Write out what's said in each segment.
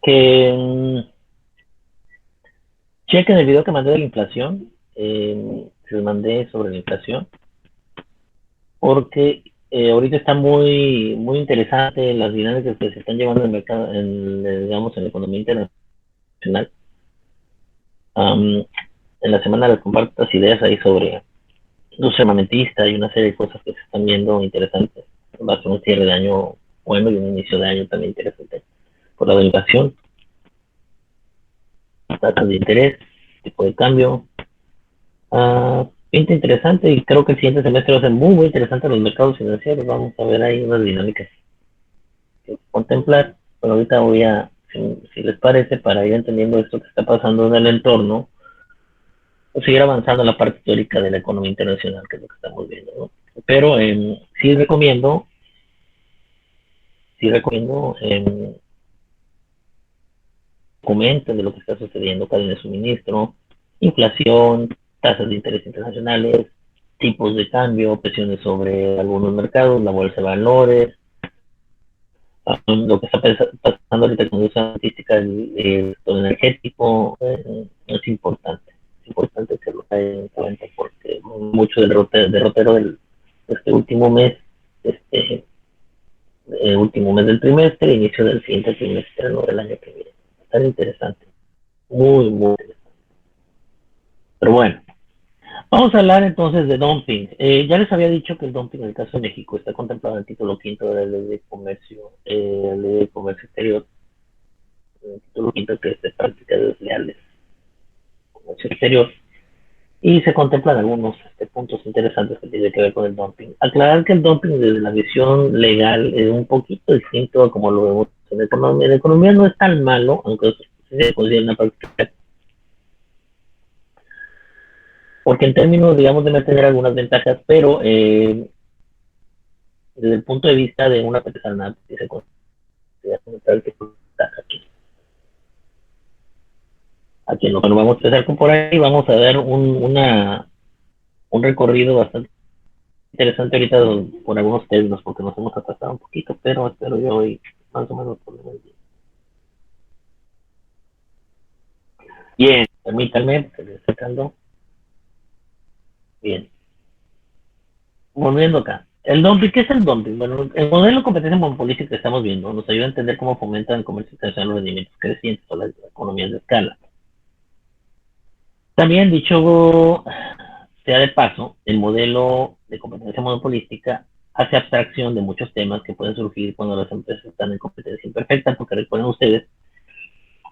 Que chequen el video que mandé de la inflación, que les mandé sobre la inflación, porque ahorita está muy interesante las dinámicas que se están llevando en el mercado, digamos, en la economía internacional. Um, en la semana les comparto estas ideas ahí sobre industria armamentista y una serie de cosas que se están viendo interesantes. Va a ser un cierre de año bueno y un inicio de año también interesante. Por la inflación, tasas de interés, tipo de cambio. Pinta interesante y creo que el siguiente semestre va a ser muy interesante en los mercados financieros. Vamos a ver ahí unas dinámicas que contemplar. Pero ahorita voy a, si les parece, para ir entendiendo esto que está pasando en el entorno, o seguir avanzando en la parte teórica de la economía internacional, que es lo que estamos viendo, ¿no? Pero sí recomiendo, comenten de lo que está sucediendo, cadena de suministro, inflación, tasas de interés internacionales, tipos de cambio, presiones sobre algunos mercados, la bolsa de valores, lo que está pasando ahorita con esa estadística del sector energético, es importante que lo tengan en cuenta porque mucho del derrotero de este último mes, este último mes del trimestre, inicio del siguiente trimestre, no del año que viene. Tan interesante, muy interesante. Pero bueno, vamos a hablar entonces de dumping. Ya les había dicho que el dumping en el caso de México está contemplado en el título quinto de la ley de comercio, ley de comercio exterior, en el título quinto que es de prácticas desleales, comercio exterior, y se contemplan algunos puntos interesantes que tienen que ver con el dumping. Aclarar que el dumping desde la visión legal es un poquito distinto a como lo vemos en la economía. La economía no es tan malo, aunque se considera una práctica, porque en términos, digamos, debe tener algunas ventajas, pero desde el punto de vista de una persona que se considera una práctica aquí. Aquí no, bueno, vamos a empezar por ahí, vamos a dar un recorrido bastante interesante ahorita por algunos términos, porque nos hemos atrasado un poquito, pero espero yo hoy más o menos por lo menos. Bien, permítanme, que estoy sacando. Bien, volviendo acá. El dumping, ¿qué es el dumping? Bueno, el modelo de competencia monopolística que estamos viendo nos ayuda a entender cómo fomenta el comercio internacional los rendimientos crecientes o las economías de escala. También, dicho sea de paso, el modelo de competencia monopolística hace abstracción de muchos temas que pueden surgir cuando las empresas están en competencia imperfecta, porque recuerden ustedes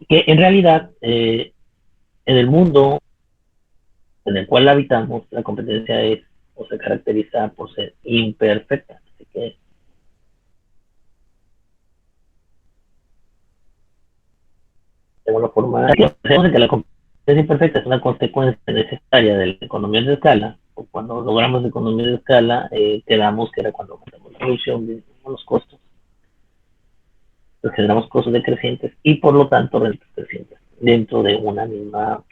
que en realidad en el mundo en el cual habitamos, la competencia es o se caracteriza por ser imperfecta. Así que de alguna forma, sabemos que la competencia imperfecta es una consecuencia necesaria de la economía de escala. O cuando logramos economía de escala, quedamos que era cuando aumentamos la producción, disminuimos los costos, pues generamos costos decrecientes y por lo tanto rentas crecientes dentro de una misma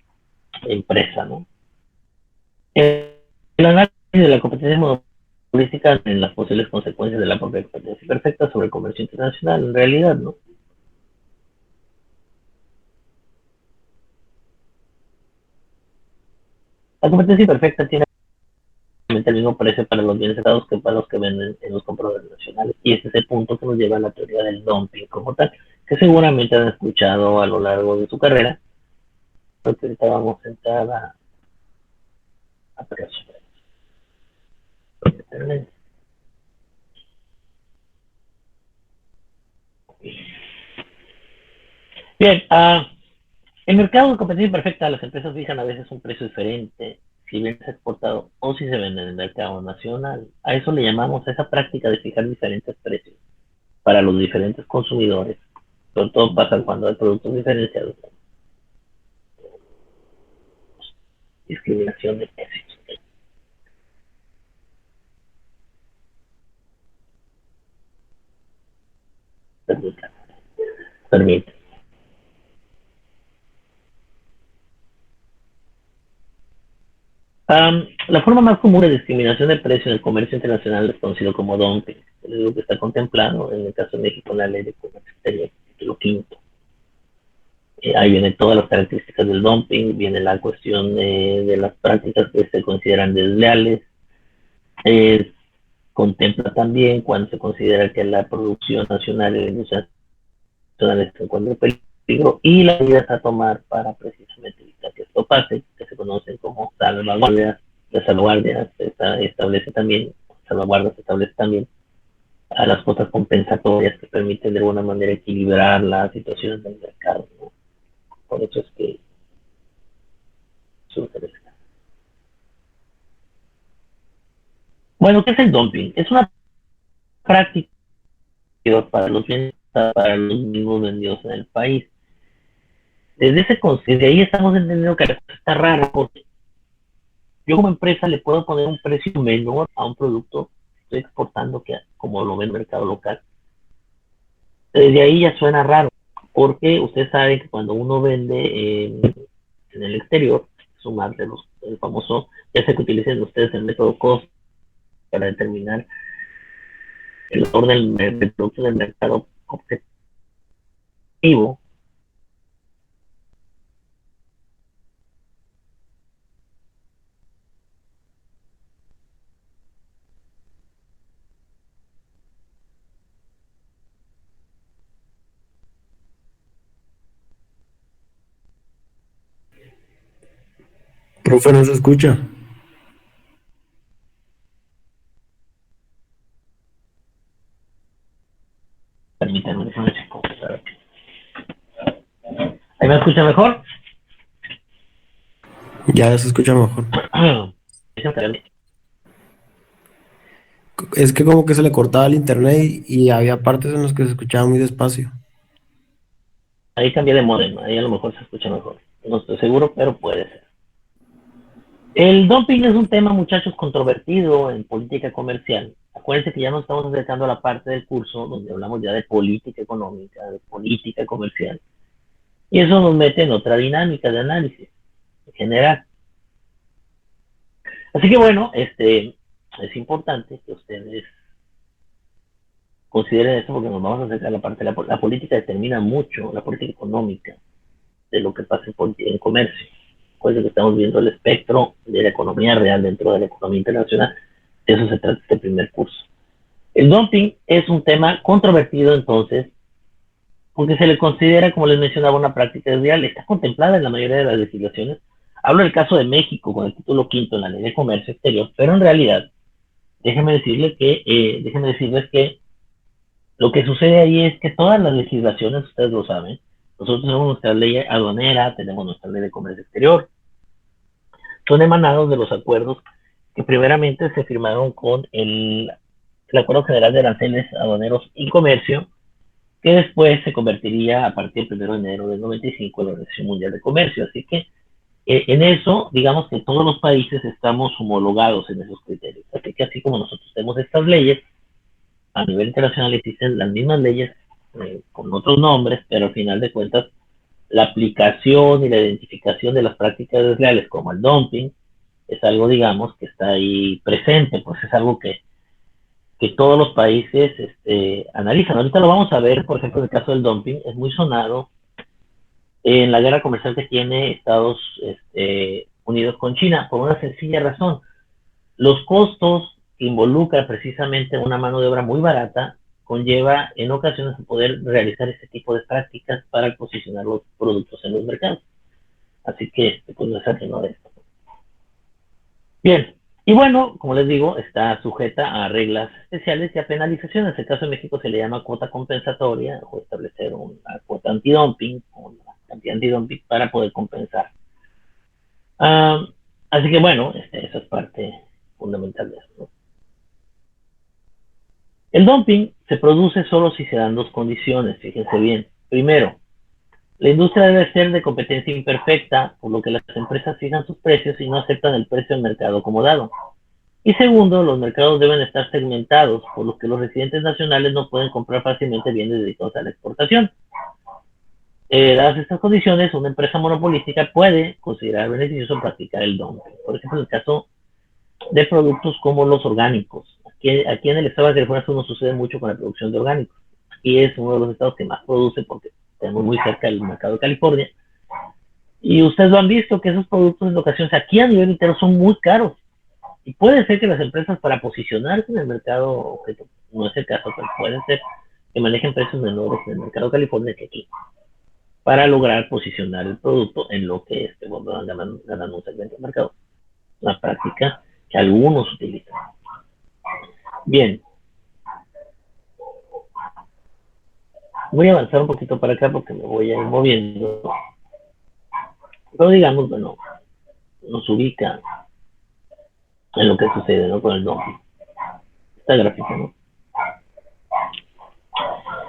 empresa, ¿no? El análisis de la competencia monopolística en las posibles consecuencias de la propia competencia perfecta sobre el comercio internacional, en realidad, ¿no? La competencia perfecta tiene el mismo precio para los bienes estados que para los que venden en los compradores nacionales. Y ese es el punto que nos lleva a la teoría del dumping como tal, que seguramente han escuchado a lo largo de su carrera, porque ahorita vamos a entrar a precios. Bien, el mercado de competencia perfecta, las empresas fijan a veces un precio diferente si bien es exportado o si se vende en el mercado nacional. A eso le llamamos a esa práctica de fijar diferentes precios para los diferentes consumidores. Sobre todo pasa cuando hay productos diferenciados. Discriminación de precios. Permita. Permite. La forma más común de discriminación de precios en el comercio internacional es conocido como dumping. Es lo que está contemplado en el caso de México en la ley de comercio exterior, título quinto. Ahí vienen todas las características del dumping, viene la cuestión de las prácticas que se consideran desleales, eh, contempla también cuando se considera que la producción nacional y la industria nacional se encuentra en peligro y las medidas a tomar para precisamente evitar que esto pase, que se conocen como salvaguardias. Las salvaguardias establece también, salvaguardas establece también a las cuotas compensatorias que permiten de alguna manera equilibrar las situaciones del mercado, ¿no? Por eso es que surge el escándalo. Bueno, ¿qué es el dumping? Es una práctica para los bienes para los mismos vendidos en el país. Desde ahí estamos entendiendo que la cosa está rara, porque yo como empresa le puedo poner un precio menor a un producto que estoy exportando que como lo ve el mercado local. Desde ahí ya suena raro, porque usted sabe que cuando uno vende en el exterior, sumarle el famoso, ya sea que utilicen ustedes el método cost para determinar el valor del producto del mercado objetivo. Profe, no se escucha. Permítanme, ¿ahí me escucha mejor? Ya se escucha mejor. Es que como que se le cortaba el internet y había partes en las que se escuchaba muy despacio. Ahí cambié de modem, ahí a lo mejor se escucha mejor. No estoy seguro, pero puede ser. El dumping es un tema, muchachos, controvertido en política comercial. Acuérdense que ya nos estamos acercando a la parte del curso donde hablamos ya de política económica, de política comercial. Y eso nos mete en otra dinámica de análisis en general. Así que bueno, es importante que ustedes consideren esto porque nos vamos a acercar a la parte de la política determina mucho, la política económica, de lo que pasa en comercio. Pues que estamos viendo el espectro de la economía real dentro de la economía internacional. De eso se trata este primer curso. El dumping es un tema controvertido entonces, porque se le considera, como les mencionaba, una práctica desleal. Está contemplada en la mayoría de las legislaciones. Hablo del caso de México con el título quinto en la Ley de Comercio Exterior, pero en realidad, déjenme decirles que lo que sucede ahí es que todas las legislaciones, ustedes lo saben, nosotros tenemos nuestra ley aduanera, tenemos nuestra ley de comercio exterior, son emanados de los acuerdos que primeramente se firmaron con el Acuerdo General de Aranceles, Aduaneros y Comercio, que después se convertiría a partir del 1 de enero del 95 en la Organización Mundial de Comercio. Así que en eso, digamos que todos los países estamos homologados en esos criterios. Así que así como nosotros tenemos estas leyes, a nivel internacional existen las mismas leyes con otros nombres, pero al final de cuentas la aplicación y la identificación de las prácticas desleales como el dumping es algo, digamos, que está ahí presente, pues es algo que todos los países analizan. Ahorita lo vamos a ver, por ejemplo, en el caso del dumping, es muy sonado en la guerra comercial que tiene Estados Unidos con China, por una sencilla razón. Los costos que involucra precisamente una mano de obra muy barata conlleva en ocasiones poder realizar este tipo de prácticas para posicionar los productos en los mercados. Así que, pues no es ajeno de esto. Bien, y bueno, como les digo, está sujeta a reglas especiales y a penalizaciones. En el caso de México se le llama cuota compensatoria o establecer una cuota antidumping o una cantidad antidumping para poder compensar. Uh, Así que bueno, eso es parte fundamental de eso, ¿no? El dumping se produce solo si se dan dos condiciones, fíjense bien. Primero, la industria debe ser de competencia imperfecta, por lo que las empresas fijan sus precios y no aceptan el precio del mercado como dado. Y segundo, los mercados deben estar segmentados, por lo que los residentes nacionales no pueden comprar fácilmente bienes dedicados a la exportación. Dadas estas condiciones, una empresa monopolística puede considerar beneficioso practicar el dumping. Por ejemplo, en el caso de productos como los orgánicos. Aquí en el estado de California eso no sucede mucho con la producción de orgánicos. Y es uno de los estados que más produce porque tenemos muy cerca del mercado de California. Y ustedes lo han visto que esos productos en ocasiones aquí a nivel entero son muy caros. Y puede ser que las empresas para posicionarse en el mercado objeto, no es el caso, pero puede ser que manejen precios menores en el mercado de California que aquí, para lograr posicionar el producto en lo que van ganando un segmento de mercado. Una práctica que algunos utilizan. Bien. Voy a avanzar un poquito para acá porque me voy a ir moviendo. Pero digamos, bueno, nos ubica en lo que sucede, ¿no? Con el dumping. Esta gráfica, ¿no?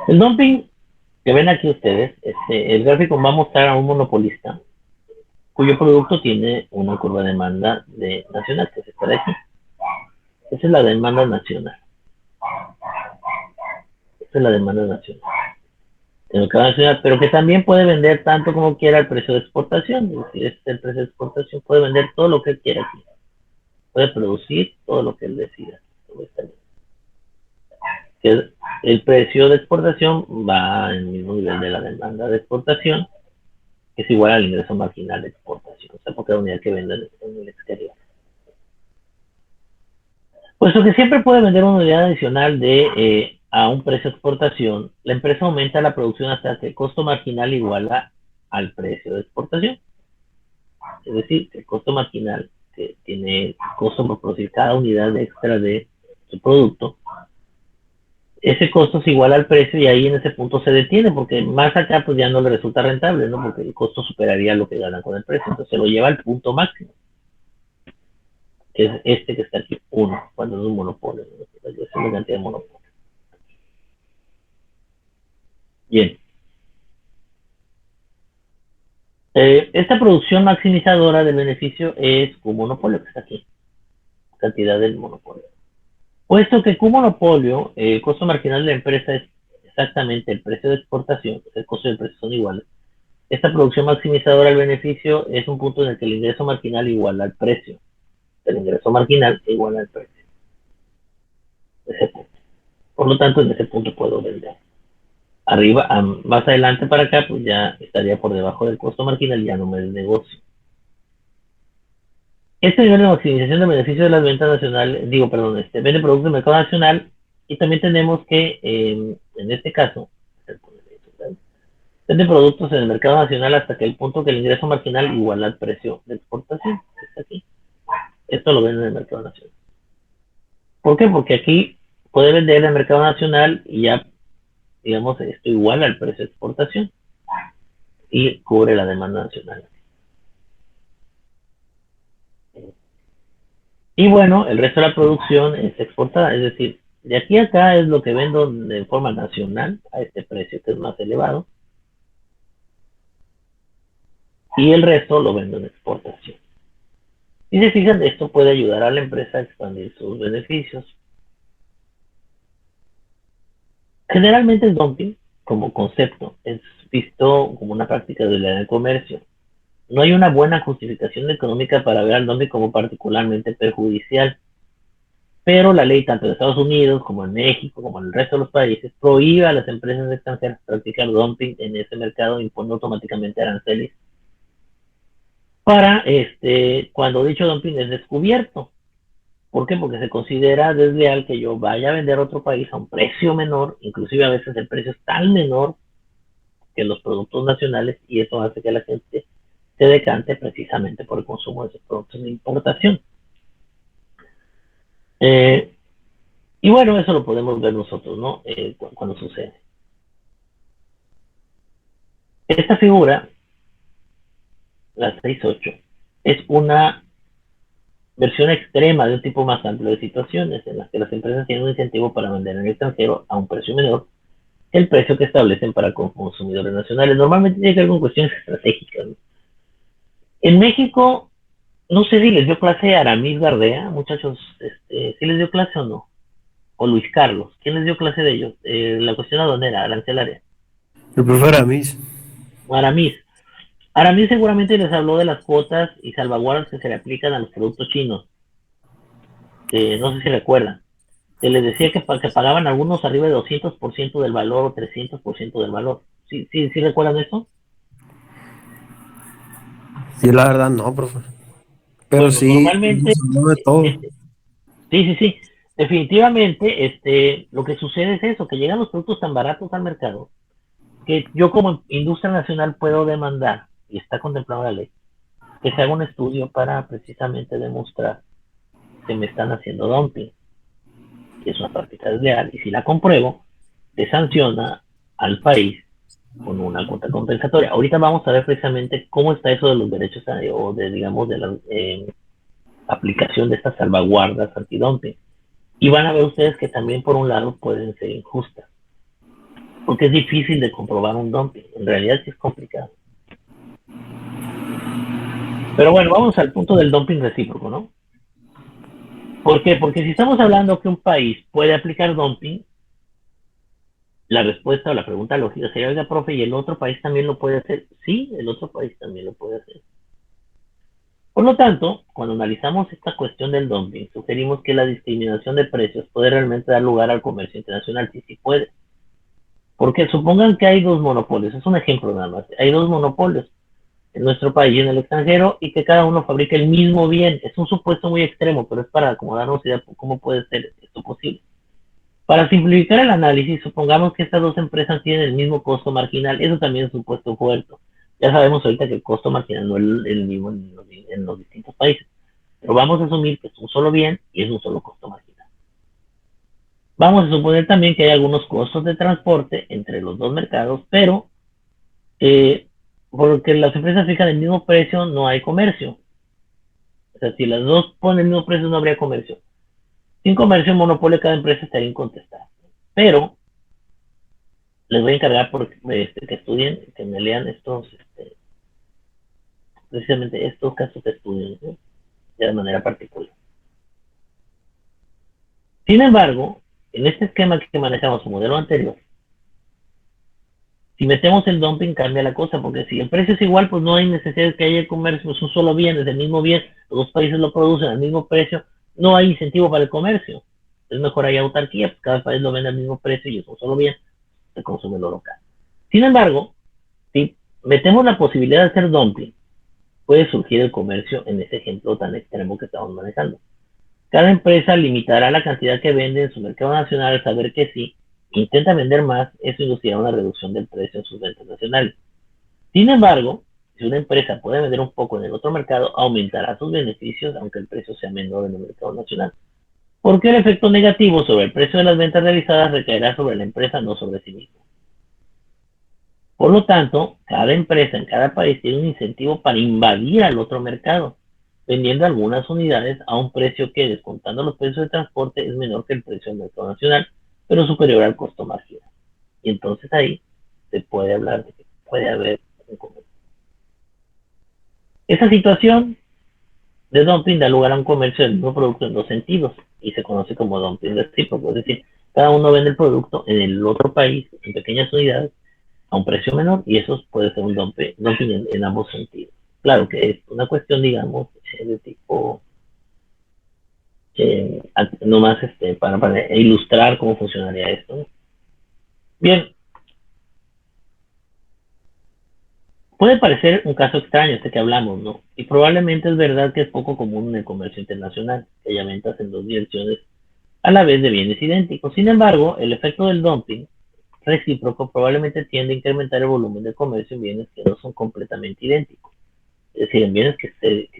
El dumping que ven aquí ustedes, el gráfico va a mostrar a un monopolista cuyo producto tiene una curva de demanda nacional, que es esta de aquí. Esa es la demanda nacional. Esta es la demanda nacional. Pero que también puede vender tanto como quiera el precio de exportación. Es decir, este el precio de exportación, puede vender todo lo que él quiera aquí. Puede producir todo lo que él decida. El precio de exportación va al mismo nivel de la demanda de exportación, que es igual al ingreso marginal de exportación, o sea, por cada unidad que venda en el exterior. Puesto que siempre puede vender una unidad adicional a un precio de exportación, la empresa aumenta la producción hasta que el costo marginal iguala al precio de exportación. Es decir, que el costo marginal, que tiene el costo por producir cada unidad extra de su producto, ese costo es igual al precio y ahí en ese punto se detiene, porque más acá pues ya no le resulta rentable, ¿no? Porque el costo superaría lo que ganan con el precio, entonces se lo lleva al punto máximo, que es este que está aquí, 1, cuando es un monopolio, ¿no? Es una cantidad de monopolio. Bien. Esta producción maximizadora del beneficio es Q-monopolio, que está aquí, cantidad del monopolio. Puesto que Q-monopolio, el costo marginal de la empresa es exactamente el precio de exportación, el costo y el precio son iguales. Esta producción maximizadora del beneficio es un punto en el que el ingreso marginal iguala al precio. El ingreso marginal iguala al precio. Ese punto. Por lo tanto, en ese punto puedo vender. Arriba, más adelante para acá, pues ya estaría por debajo del costo marginal y ya no me des negocio. Este nivel de maximización de beneficio de las ventas nacionales, vende productos del mercado nacional, y también tenemos que, en este caso, vende productos en el mercado nacional hasta que el punto que el ingreso marginal iguala al precio de exportación. Está aquí. Esto lo vende en el mercado nacional. ¿Por qué? Porque aquí puede vender en el mercado nacional y ya, digamos, esto iguala al precio de exportación y cubre la demanda nacional. Y bueno, el resto de la producción es exportada, es decir, de aquí a acá es lo que vendo de forma nacional a este precio que es más elevado, y el resto lo vendo en exportación. Si se fijan, esto puede ayudar a la empresa a expandir sus beneficios. Generalmente el dumping, como concepto, es visto como una práctica de la del comercio. No hay una buena justificación económica para ver al dumping como particularmente perjudicial, pero la ley tanto de Estados Unidos como en México, como en el resto de los países, prohíbe a las empresas extranjeras practicar dumping en ese mercado, imponiendo automáticamente aranceles para cuando dicho dumping es descubierto. ¿Por qué? Porque se considera desleal que yo vaya a vender a otro país a un precio menor, inclusive a veces el precio es tan menor que los productos nacionales, y eso hace que la gente se decante precisamente por el consumo de esos productos de importación. Y bueno, eso lo podemos ver nosotros, ¿no? Cuando sucede. Esta figura, la 6.8, es una versión extrema de un tipo más amplio de situaciones en las que las empresas tienen un incentivo para vender en el extranjero a un precio menor que el precio que establecen para consumidores nacionales. Normalmente tiene que ver con cuestiones estratégicas, ¿no? En México, no sé si les dio clase Aramis Gardea, muchachos, ¿sí les dio clase o no? O Luis Carlos, ¿quién les dio clase de ellos? La cuestión aduanera, arancelaria. El profesor Amis. Aramis. Aramis seguramente les habló de las cuotas y salvaguardas que se le aplican a los productos chinos. No sé si recuerdan. Se les decía que pagaban algunos arriba de 200% del valor o 300% del valor. ¿Sí recuerdan eso? Sí, la verdad no, profe. Pero Bueno, sí, normalmente, hemos hablado de todo. este, sí, definitivamente, lo que sucede es eso, que llegan los productos tan baratos al mercado, que yo como industria nacional puedo demandar, y está contemplado en la ley, que se haga un estudio para precisamente demostrar que me están haciendo dumping, que es una práctica desleal, y si la compruebo, se sanciona al país con una cuota compensatoria. Ahorita vamos a ver precisamente cómo está eso de los derechos o de, digamos, de la aplicación de estas salvaguardas antidumping. Y van a ver ustedes que también por un lado pueden ser injustas, porque es difícil de comprobar un dumping. En realidad sí es complicado. Pero bueno, vamos al punto del dumping recíproco, ¿no? ¿Por qué? Porque si estamos hablando que un país puede aplicar dumping, la respuesta o la pregunta lógica sería, oiga, profe, ¿y el otro país también lo puede hacer? Sí, el otro país también lo puede hacer. Por lo tanto, cuando analizamos esta cuestión del dumping, sugerimos que la discriminación de precios puede realmente dar lugar al comercio internacional, sí puede. Porque supongan que hay dos monopolios, es un ejemplo nada más, hay dos monopolios en nuestro país y en el extranjero y que cada uno fabrica el mismo bien. Es un supuesto muy extremo, pero es para acomodarnos idea de cómo puede ser esto posible. Para simplificar el análisis, supongamos que estas dos empresas tienen el mismo costo marginal, eso también es un supuesto fuerte. Ya sabemos ahorita que el costo marginal no es el mismo en los distintos países, pero vamos a asumir que es un solo bien y es un solo costo marginal. Vamos a suponer también que hay algunos costos de transporte entre los dos mercados, pero porque las empresas fijan el mismo precio, no hay comercio. O sea, si las dos ponen el mismo precio, no habría comercio. Sin comercio, el monopolio de cada empresa estaría incontestable. Pero les voy a encargar que estudien, que me lean precisamente estos casos de estudio, ¿no? De manera particular. Sin embargo, en este esquema que manejamos su modelo anterior, si metemos el dumping cambia la cosa, porque si el precio es igual, pues no hay necesidad de que haya comercio, es un solo bien, es el mismo bien, los dos países lo producen al mismo precio, no hay incentivo para el comercio. Es mejor hay autarquía, pues cada país lo vende al mismo precio y es un solo bien, se consume lo local. Sin embargo, si metemos la posibilidad de hacer dumping, puede surgir el comercio en ese ejemplo tan extremo que estamos manejando. Cada empresa limitará la cantidad que vende en su mercado nacional al saber que si intenta vender más, eso inducirá una reducción del precio en sus ventas nacionales. Sin embargo, si una empresa puede vender un poco en el otro mercado, aumentará sus beneficios aunque el precio sea menor en el mercado nacional. Porque el efecto negativo sobre el precio de las ventas realizadas recaerá sobre la empresa, no sobre sí misma. Por lo tanto, cada empresa en cada país tiene un incentivo para invadir al otro mercado, vendiendo algunas unidades a un precio que, descontando los precios de transporte, es menor que el precio del mercado nacional, pero superior al costo marginal. Y entonces ahí se puede hablar de que puede haber un comercio. Esa situación de dumping da lugar a un comercio del mismo producto en dos sentidos y se conoce como dumping recíproco, es decir, cada uno vende el producto en el otro país en pequeñas unidades a un precio menor y eso puede ser un dumping en ambos sentidos. Claro que es una cuestión, digamos, de tipo, nomás para ilustrar cómo funcionaría esto, ¿no? Bien, puede parecer un caso extraño este que hablamos, ¿no? Y probablemente es verdad que es poco común en el comercio internacional, que haya ventas en dos direcciones a la vez de bienes idénticos. Sin embargo, el efecto del dumping recíproco probablemente tiende a incrementar el volumen de comercio en bienes que no son completamente idénticos. Es decir, en bienes que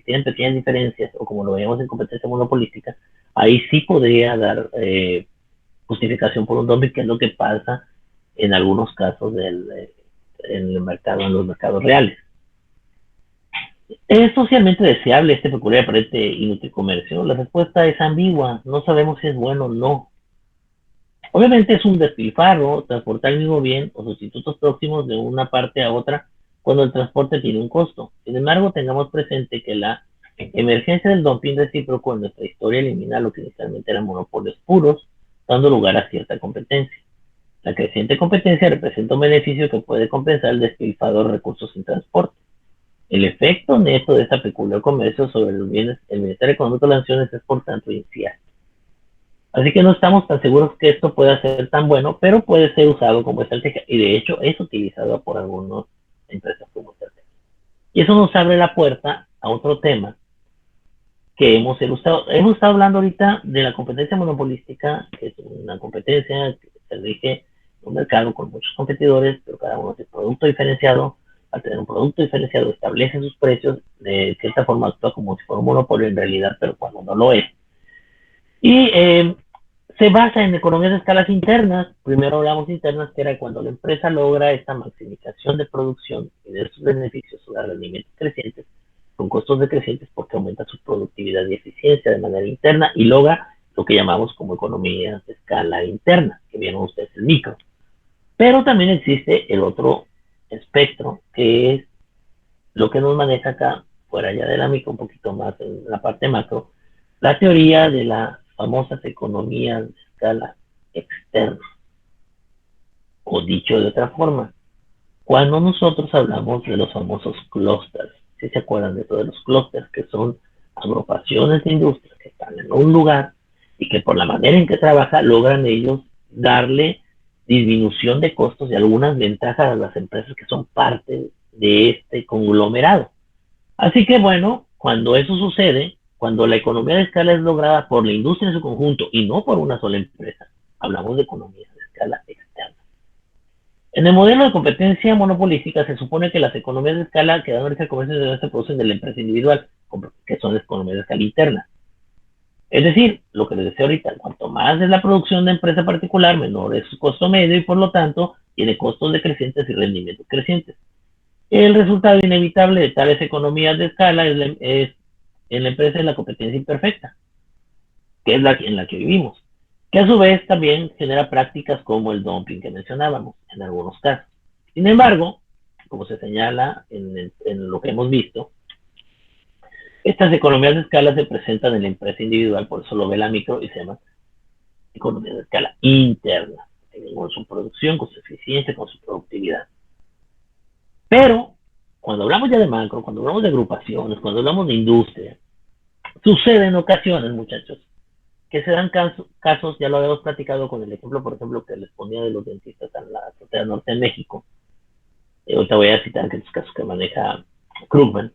tienen pequeñas diferencias, o como lo veíamos en competencia monopolística, ahí sí podría dar justificación por un dumping, que es lo que pasa en algunos casos en el mercado, en los mercados reales. ¿Es socialmente deseable este peculiar aparente inútil comercio? La respuesta es ambigua, no sabemos si es bueno o no. Obviamente es un despilfarro transportar el mismo bien o sustitutos próximos de una parte a otra cuando el transporte tiene un costo. Sin embargo, tengamos presente que la emergencia del dumping recíproco en nuestra historia elimina lo que inicialmente eran monopolios puros, dando lugar a cierta competencia. La creciente competencia representa un beneficio que puede compensar el despilfarro de recursos sin transporte. El efecto neto de esta peculiar comercio sobre los bienes, el Ministerio Económico de las Naciones es por tanto incierto. Así que no estamos tan seguros que esto pueda ser tan bueno, pero puede ser usado como estrategia. Y de hecho es utilizado por algunas empresas como estrategia. Y eso nos abre la puerta a otro tema que hemos estado hablando ahorita de la competencia monopolística, que es una competencia que se rige en un mercado con muchos competidores, pero cada uno tiene un producto diferenciado. Al tener un producto diferenciado, establece sus precios, de cierta forma actúa como si fuera un monopolio en realidad, pero cuando no lo es. Y se basa en economías de escalas internas. Primero hablamos internas, que era cuando la empresa logra esta maximización de producción y de sus beneficios o de rendimientos crecientes con costos decrecientes porque aumenta su productividad y eficiencia de manera interna y logra lo que llamamos como economías de escala interna, que vieron ustedes el micro. Pero también existe el otro espectro, que es lo que nos maneja acá, fuera ya de la micro, un poquito más en la parte macro, la teoría de las famosas economías de escala externa. O dicho de otra forma, cuando nosotros hablamos de los famosos clústeres, si se acuerdan de todos los clústeres, que son agrupaciones de industrias que están en un lugar y que por la manera en que trabaja logran ellos darle disminución de costos y algunas ventajas a las empresas que son parte de este conglomerado. Así que bueno, cuando eso sucede, cuando la economía de escala es lograda por la industria en su conjunto y no por una sola empresa, hablamos de economía de escala externa. En el modelo de competencia monopolística se supone que las economías de escala que dan origen al comercio se producen de la empresa individual, que son las economías de escala interna. Es decir, lo que les decía ahorita, cuanto más es la producción de empresa particular, menor es su costo medio y por lo tanto tiene costos decrecientes y rendimientos crecientes. El resultado inevitable de tales economías de escala en la empresa es la competencia imperfecta, que es en la que vivimos, que a su vez también genera prácticas como el dumping que mencionábamos en algunos casos. Sin embargo, como se señala en lo que hemos visto, estas economías de escala se presentan en la empresa individual, por eso lo ve la micro y se llama economía de escala interna, con su producción, con su eficiencia, con su productividad. Pero, cuando hablamos ya de macro, cuando hablamos de agrupaciones, cuando hablamos de industria, sucede en ocasiones, muchachos, que se dan casos, ya lo habíamos platicado con el ejemplo, por ejemplo, que les ponía de los dentistas en la frontera norte de México. Ahorita voy a citar aquellos casos que maneja Krugman.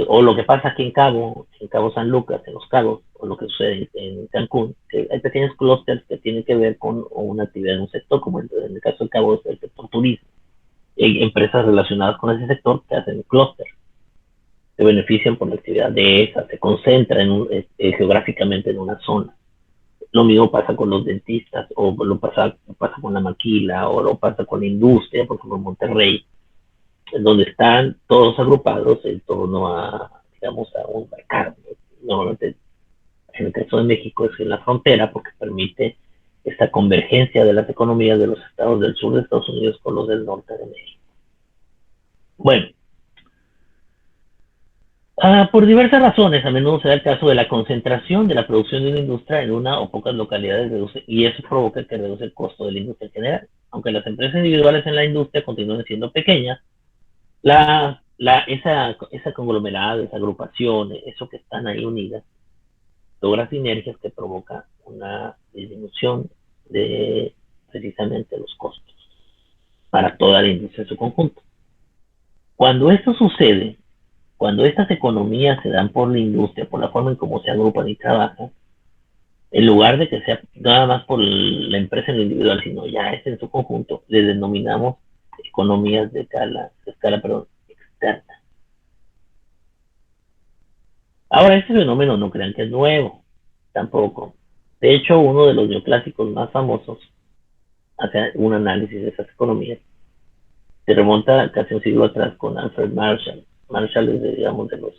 O lo que pasa aquí en Cabo San Lucas, en Los Cabos, o lo que sucede en Cancún, que hay pequeños clústeres que tienen que ver con una actividad en un sector, como en el caso de Cabo es el sector turismo. Hay empresas relacionadas con ese sector que hacen clúster, se benefician por la actividad de esa, se concentran geográficamente en una zona. Lo mismo pasa con los dentistas, o lo pasa con la maquila, o lo pasa con la industria, por ejemplo en Monterrey, en donde están todos agrupados en torno a, digamos, a un mercado. Normalmente, en el caso de México es en la frontera, porque permite esta convergencia de las economías de los estados del sur de Estados Unidos con los del norte de México. Bueno, por diversas razones, a menudo se da el caso de la concentración de la producción de una industria en una o pocas localidades, y eso provoca que reduce el costo de la industria en general. Aunque las empresas individuales en la industria continúen siendo pequeñas, esa conglomerada, esa agrupación, eso que están ahí unidas, logra sinergias que provoca una disminución de precisamente los costos para toda la industria en su conjunto. Cuando esto sucede, cuando estas economías se dan por la industria, por la forma en cómo se agrupan y trabajan, en lugar de que sea nada más por la empresa en lo individual, sino ya es en su conjunto, le denominamos economías de escala externa. Ahora, este fenómeno no crean que es nuevo, tampoco. De hecho, uno de los neoclásicos más famosos hace un análisis de esas economías. Se remonta casi un siglo atrás con Alfred Marshall. Marshall es, digamos, de los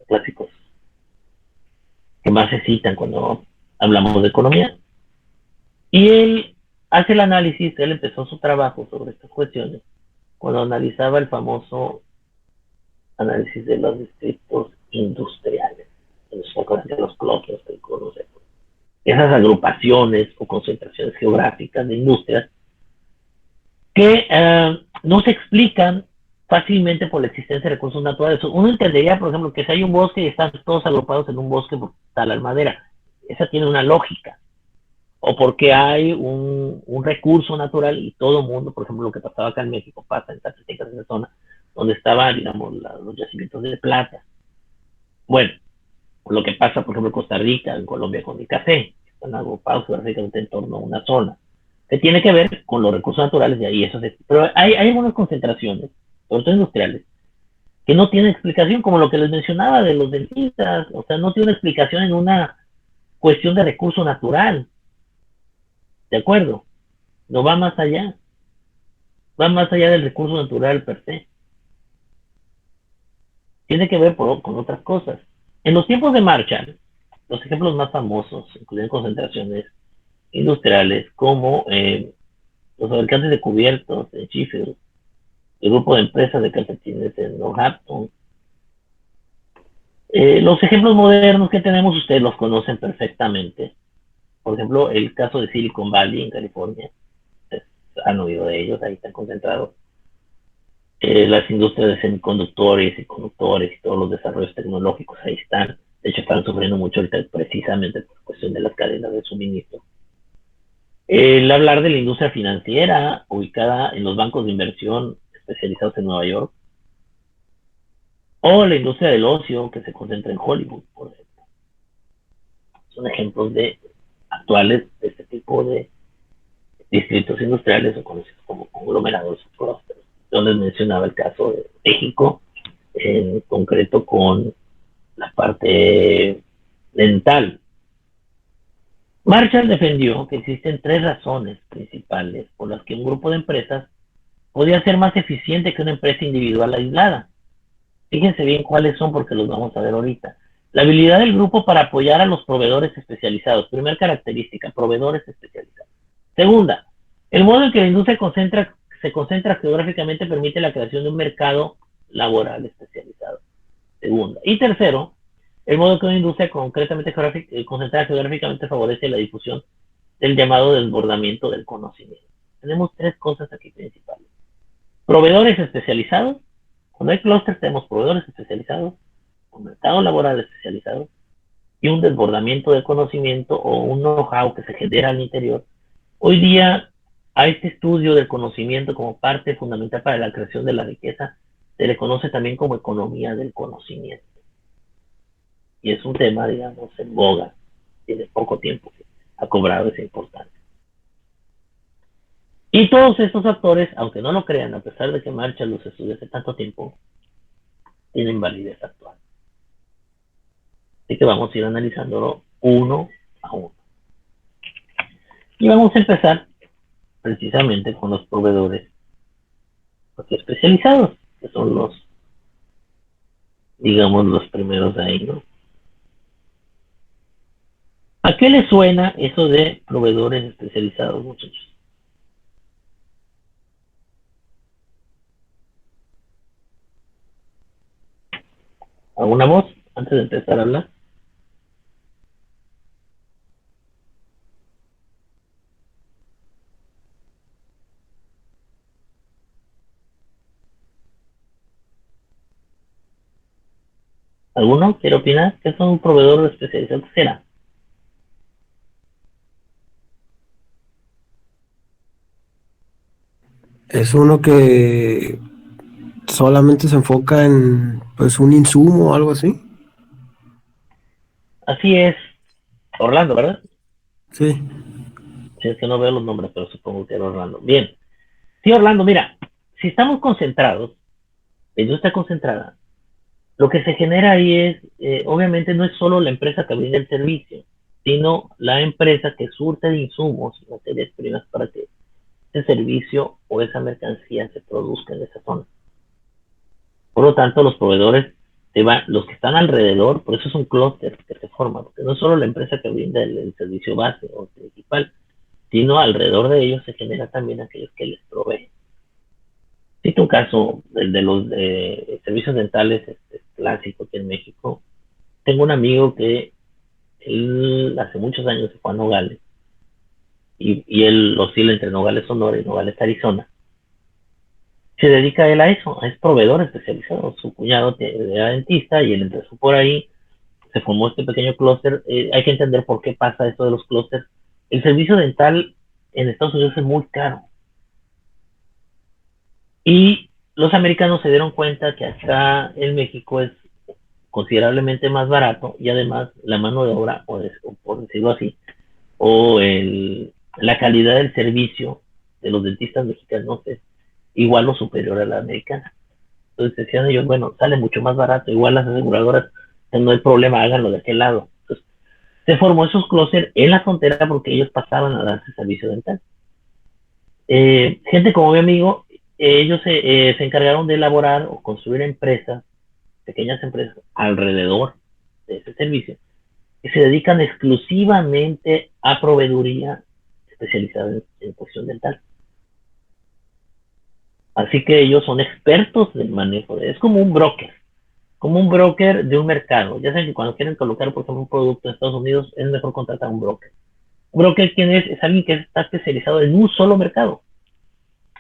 clásicos que más se citan cuando hablamos de economía. Y él hace el análisis, él empezó su trabajo sobre estas cuestiones cuando analizaba el famoso análisis de los distritos industriales, en los clústeres que conocemos. Esas agrupaciones o concentraciones geográficas de industrias que no se explican fácilmente por la existencia de recursos naturales. Uno entendería, por ejemplo, que si hay un bosque y están todos agrupados en un bosque por talar madera. Esa tiene una lógica. O porque hay un recurso natural y todo el mundo, por ejemplo, lo que pasaba acá en México, pasa en Zacatecas, en esa zona, donde estaban, digamos, los yacimientos de plata. Bueno, lo que pasa, por ejemplo, en Costa Rica, en Colombia con el café, están agrupados básicamente en torno a una zona, que tiene que ver con los recursos naturales de ahí. Pero hay algunas concentraciones, sobre todo industriales, que no tienen explicación, como lo que les mencionaba de los dentistas, o sea, no tiene una explicación en una cuestión de recurso natural, ¿de acuerdo? No va más allá del recurso natural per se. Tiene que ver con otras cosas. En los tiempos de Marshall, los ejemplos más famosos incluyen concentraciones industriales como los fabricantes de cubiertos en Sheffield, el grupo de empresas de calcetines en Northampton. Los ejemplos modernos que tenemos ustedes los conocen perfectamente. Por ejemplo, el caso de Silicon Valley en California. Ustedes han oído de ellos, ahí están concentrados las industrias de semiconductores y conductores y todos los desarrollos tecnológicos ahí están. De hecho, están sufriendo mucho ahorita precisamente por cuestión de las cadenas de suministro. El hablar de la industria financiera ubicada en los bancos de inversión especializados en Nueva York, o la industria del ocio que se concentra en Hollywood, por ejemplo. Son ejemplos actuales de este tipo de distritos industriales o conocidos como conglomerados o clústeres. Yo les mencionaba el caso de México, en concreto con la parte dental. Marshall defendió que existen tres razones principales por las que un grupo de empresas podría ser más eficiente que una empresa individual aislada. Fíjense bien cuáles son porque los vamos a ver ahorita. La habilidad del grupo para apoyar a los proveedores especializados. Primera característica, proveedores especializados. Segunda, el modo en que la industria se concentra geográficamente permite la creación de un mercado laboral especializado. Segunda. Y tercero, el modo en que una industria concretamente concentrada geográficamente favorece la difusión del llamado desbordamiento del conocimiento. Tenemos tres cosas aquí principales. Proveedores especializados. Cuando hay clústeres tenemos proveedores especializados, un mercado laboral especializado y un desbordamiento de conocimiento o un know-how que se genera al interior. Hoy día a este estudio del conocimiento como parte fundamental para la creación de la riqueza se le conoce también como economía del conocimiento. Y es un tema, digamos, en boga, tiene poco tiempo que ha cobrado esa importancia. Y todos estos factores, aunque no lo crean, a pesar de que Marshall los estudió hace tanto tiempo, tienen validez actual. Así que vamos a ir analizándolo uno a uno. Y vamos a empezar precisamente con los proveedores especializados, que son los, digamos, los primeros de ahí, ¿no? ¿A qué les suena eso de proveedores especializados, muchachos? ¿Alguna voz antes de empezar a hablar? ¿Alguno quiere opinar? ¿Qué son un proveedor especializado? ¿Qué será? Es uno que solamente se enfoca en pues un insumo o algo así. Así es, Orlando, ¿verdad? Sí. Si es que no veo los nombres, pero supongo que era Orlando. Bien. Sí, Orlando, mira, si estamos concentrados, la industria concentrada, lo que se genera ahí es, obviamente no es solo la empresa que brinda el servicio, sino la empresa que surte de insumos y materias primas para que ese servicio o esa mercancía se produzca en esa zona. Por lo tanto, los proveedores, los que están alrededor, por eso es un clúster que se forma, porque no es solo la empresa que brinda el servicio base o principal, sino alrededor de ellos se genera también aquellos que les proveen. Cito un caso, el de los servicios dentales clásicos aquí en México. Tengo un amigo que él hace muchos años se fue a Nogales y él oscila entre Nogales, Sonora y Nogales, Arizona. Se dedica él a eso, es proveedor especializado. Su cuñado era dentista y él empezó por ahí, se formó este pequeño clúster. Hay que entender por qué pasa esto de los clústeres. El servicio dental en Estados Unidos es muy caro. Y los americanos se dieron cuenta que acá en México es considerablemente más barato y además la mano de obra, o por decirlo así, la calidad del servicio de los dentistas mexicanos es igual o superior a la americana. Entonces decían ellos, bueno, sale mucho más barato, igual las aseguradoras, no hay problema, háganlo de aquel lado. Entonces, se formó esos clústeres en la frontera porque ellos pasaban a darse servicio dental. Gente como mi amigo, ellos se encargaron de elaborar o construir empresas, pequeñas empresas, alrededor de ese servicio, que se dedican exclusivamente a proveeduría especializada en cuestión dental. Así que ellos son expertos del manejo es como un broker de un mercado. Ya saben que cuando quieren colocar, por ejemplo, un producto en Estados Unidos, es mejor contratar a un broker. Un broker, ¿quién es? Es alguien que está especializado en un solo mercado.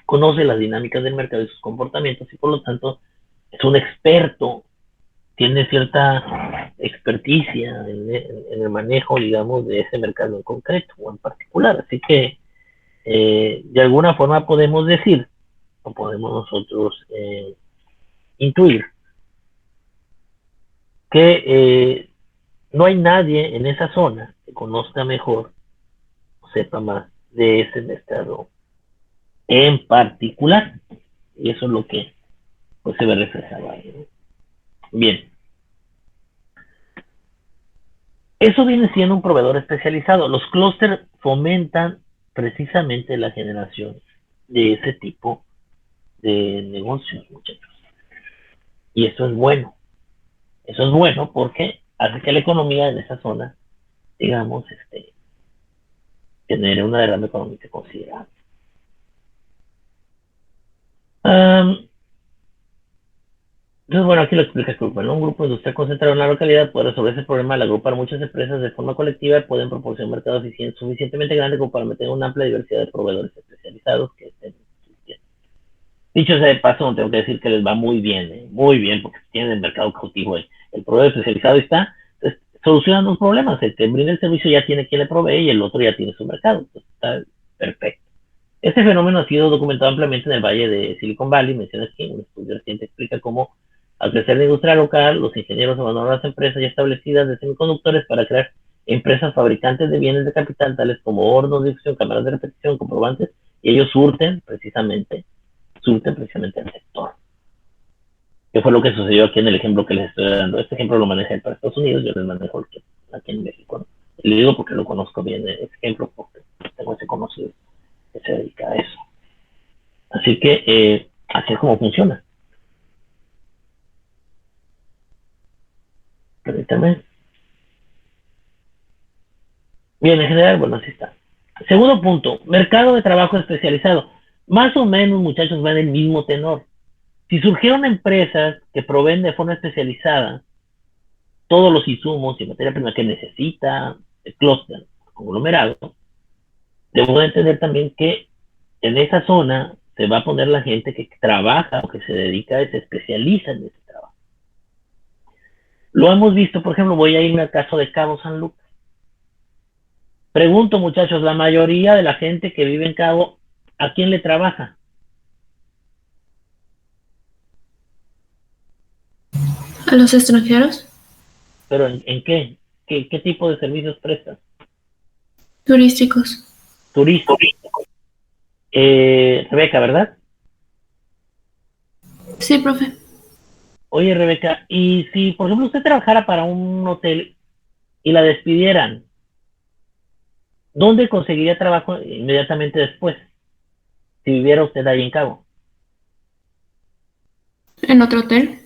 Conoce las dinámicas del mercado y sus comportamientos y por lo tanto es un experto, tiene cierta experticia en el manejo, digamos, de ese mercado en concreto o en particular. Así que de alguna forma podemos decir, o podemos nosotros intuir, que no hay nadie en esa zona que conozca mejor o sepa más de ese mercado en particular. Y eso es lo que pues, se ve reflejado ahí, ¿no? Bien. Eso viene siendo un proveedor especializado. Los clústeres fomentan precisamente la generación de ese tipo de negocios, muchachos. Y eso es bueno. Eso es bueno porque hace que la economía en esa zona, digamos, genere una derrama económica considerable. Entonces, bueno, aquí lo explica Krugman, ¿no? Un grupo industrial concentrado en la localidad puede resolver ese problema al agrupar muchas empresas de forma colectiva y pueden proporcionar un mercado suficientemente grande como para meter una amplia diversidad de proveedores especializados que estén existiendo. Dicho sea de paso, tengo que decir que les va muy bien, porque tienen el mercado cautivo. El proveedor especializado está, entonces, solucionan los problemas. El que brinda el servicio ya tiene quien le provee y el otro ya tiene su mercado. Entonces, está perfecto. Este fenómeno ha sido documentado ampliamente en el Valle de Silicon Valley. Menciona aquí, un estudio reciente explica cómo al crecer la industria local, los ingenieros abandonaron las empresas ya establecidas de semiconductores para crear empresas fabricantes de bienes de capital, tales como hornos de difusión, cámaras de repetición, comprobantes, y ellos surten precisamente al sector. ¿Qué fue lo que sucedió aquí en el ejemplo que les estoy dando? Este ejemplo lo maneja para Estados Unidos, yo les manejo aquí en México, ¿no? Y le digo porque lo conozco bien, ese ejemplo, porque tengo ese conocido que se dedica a eso. Así que así es como funciona. Permítame. Bien, en general, bueno, así está. Segundo punto, mercado de trabajo especializado. Más o menos, muchachos, va en el mismo tenor. Si surgieron empresas que proveen de forma especializada todos los insumos y materia prima que necesita el clúster conglomerado, debo de entender también que en esa zona se va a poner la gente que trabaja o que se dedica, se especializa en ese trabajo. Lo hemos visto, por ejemplo, voy a irme al caso de Cabo San Lucas. Pregunto, muchachos, la mayoría de la gente que vive en Cabo, ¿a quién le trabaja? ¿A los extranjeros? ¿Pero en qué? ¿Qué tipo de servicios prestan? Turísticos. Turistas. Rebeca, ¿verdad? Sí, profe. Oye, Rebeca, y si, por ejemplo, usted trabajara para un hotel y la despidieran, ¿dónde conseguiría trabajo inmediatamente después? Si viviera usted ahí en Cabo, ¿En otro hotel?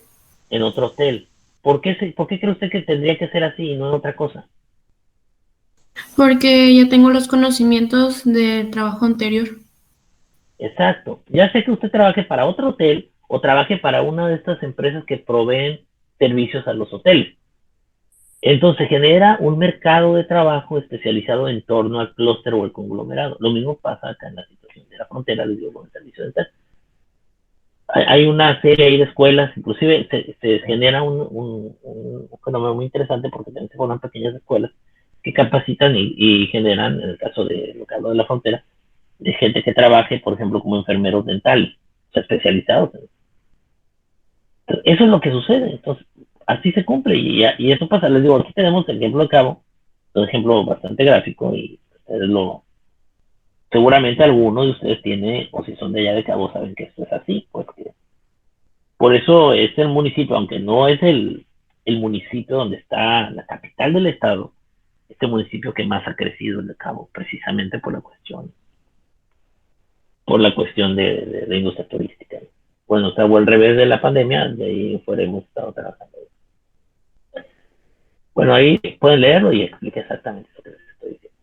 en otro hotel. ¿Por qué cree usted que tendría que ser así y no en otra cosa? Porque ya tengo los conocimientos del trabajo anterior. Exacto. Ya sé que usted trabaje para otro hotel o trabaje para una de estas empresas que proveen servicios a los hoteles. Entonces genera un mercado de trabajo especializado en torno al clúster o el conglomerado. Lo mismo pasa acá en la situación de la frontera, les digo, con el servicio dental. hay una serie ahí de escuelas, inclusive se genera un fenómeno muy interesante porque también se forman pequeñas escuelas que capacitan y generan, en el caso de lo que hablo de la frontera, de gente que trabaje, por ejemplo, como enfermeros dentales, o sea, especializados. Eso es lo que sucede, entonces, así se cumple y eso pasa. Les digo, aquí tenemos el ejemplo de Cabo, un ejemplo bastante gráfico y ustedes seguramente alguno de ustedes tiene, o si son de allá de Cabo, saben que esto es así, porque por eso es el municipio, aunque no es el municipio donde está la capital del estado, este municipio que más ha crecido el de Cabo, precisamente por la cuestión de industria turística. Bueno, o sea, o al revés de la pandemia, de ahí fuera hemos estado trabajando. Bueno, ahí pueden leerlo y explica exactamente lo que les estoy diciendo.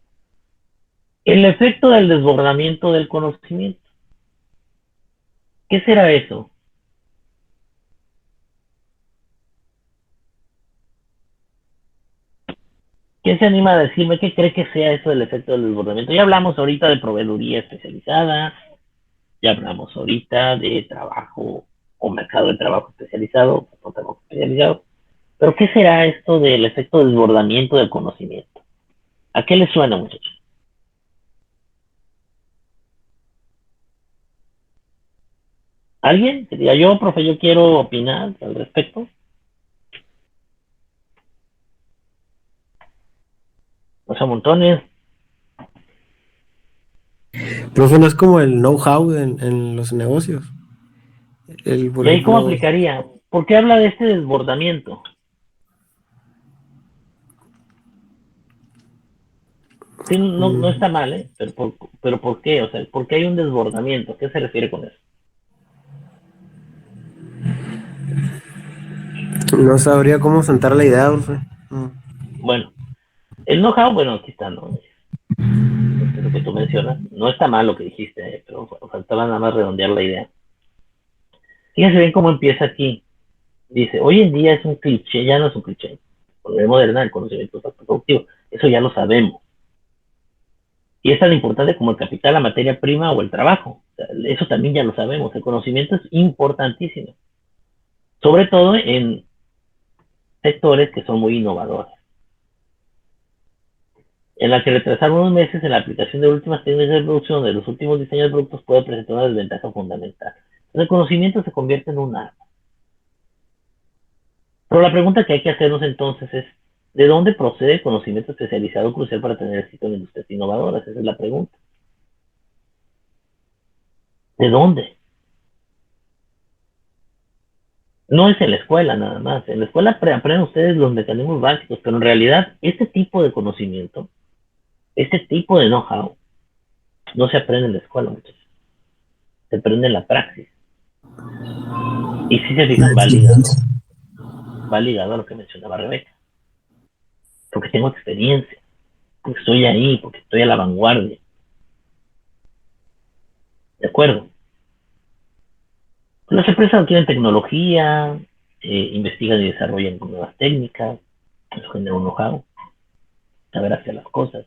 El efecto del desbordamiento del conocimiento. ¿Qué será eso? ¿Quién se anima a decirme qué cree que sea eso del efecto del desbordamiento? Ya hablamos ahorita de proveeduría especializada, ya hablamos ahorita de trabajo o mercado de trabajo especializado, o trabajo especializado. Pero ¿qué será esto del efecto de desbordamiento del conocimiento? ¿A qué le suena, muchachos? ¿Alguien? Que diga yo, profe, yo quiero opinar al respecto. O sea, montones. Profe, no es como el know-how en los negocios. Por ¿Y ahí cómo ejemplo, aplicaría? ¿Por qué habla de este desbordamiento? Sí, no mm, está mal, ¿eh? Pero ¿por qué? O sea, ¿por qué hay un desbordamiento? ¿A qué se refiere con eso? no sabría cómo sentar la idea, profe. Mm. Bueno, el know-how, bueno, aquí está, ¿no? Es lo que tú mencionas. No está mal lo que dijiste, pero faltaba nada más redondear la idea. Fíjense bien cómo empieza aquí. Dice, hoy en día es un cliché, ya no es un cliché. Porque es moderna, el conocimiento es productivo. Eso ya lo sabemos. Y es tan importante como el capital, la materia prima o el trabajo. O sea, eso también ya lo sabemos. El conocimiento es importantísimo. Sobre todo en sectores que son muy innovadores. En la que retrasar unos meses en la aplicación de últimas técnicas de producción de los últimos diseños de productos puede presentar una desventaja fundamental. Entonces, el conocimiento se convierte en un arma. Pero la pregunta que hay que hacernos entonces es, ¿de dónde procede el conocimiento especializado crucial para tener éxito en industrias innovadoras? Esa es la pregunta. ¿De dónde? No es en la escuela nada más. En la escuela aprenden ustedes los mecanismos básicos, pero en realidad este tipo de conocimiento, este tipo de know-how, no se aprende en la escuela, muchachos. Se aprende en la praxis. Y si se fijan, va ligado a lo que mencionaba Rebeca. Porque tengo experiencia, porque estoy ahí, porque estoy a la vanguardia. ¿De acuerdo? Las empresas adquieren tecnología, investigan y desarrollan nuevas técnicas, eso genera un know-how, saber hacer las cosas.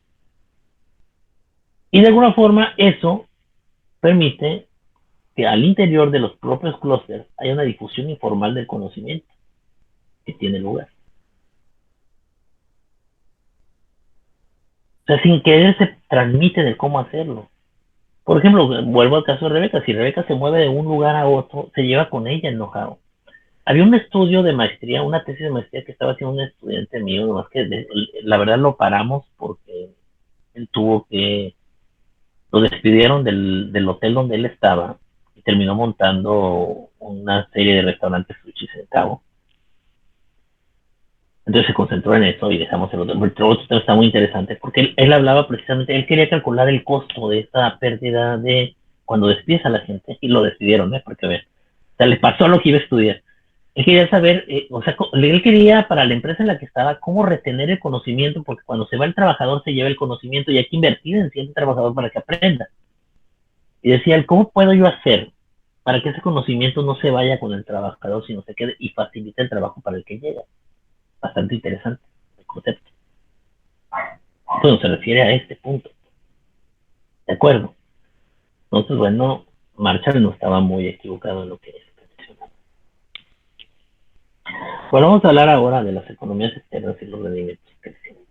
Y de alguna forma eso permite que al interior de los propios clústeres haya una difusión informal del conocimiento que tiene lugar. O sea, sin querer se transmite de cómo hacerlo. Por ejemplo, vuelvo al caso de Rebeca. Si Rebeca se mueve de un lugar a otro, se lleva con ella el know-how. Había un estudio de maestría, una tesis de maestría que estaba haciendo un estudiante mío, nomás que la verdad lo paramos porque él lo despidieron del hotel donde él estaba y terminó montando una serie de restaurantes sushi en Cabo. Entonces se concentró en eso y dejamos el otro. El otro tema está muy interesante porque él hablaba precisamente, él quería calcular el costo de esta pérdida de cuando despides a la gente y lo despidieron, porque ver, o sea, le pasó lo que iba a estudiar. Él quería saber, o sea, él quería para la empresa en la que estaba cómo retener el conocimiento, porque cuando se va el trabajador se lleva el conocimiento y hay que invertir en cierto trabajador para que aprenda. Y decía él, ¿cómo puedo yo hacer para que ese conocimiento no se vaya con el trabajador, sino se quede y facilite el trabajo para el que llega? Bastante interesante el concepto. Bueno, se refiere a este punto. ¿De acuerdo? Entonces, bueno, Marshall no estaba muy equivocado en lo que Bueno, vamos a hablar ahora de las economías externas y los rendimientos crecientes.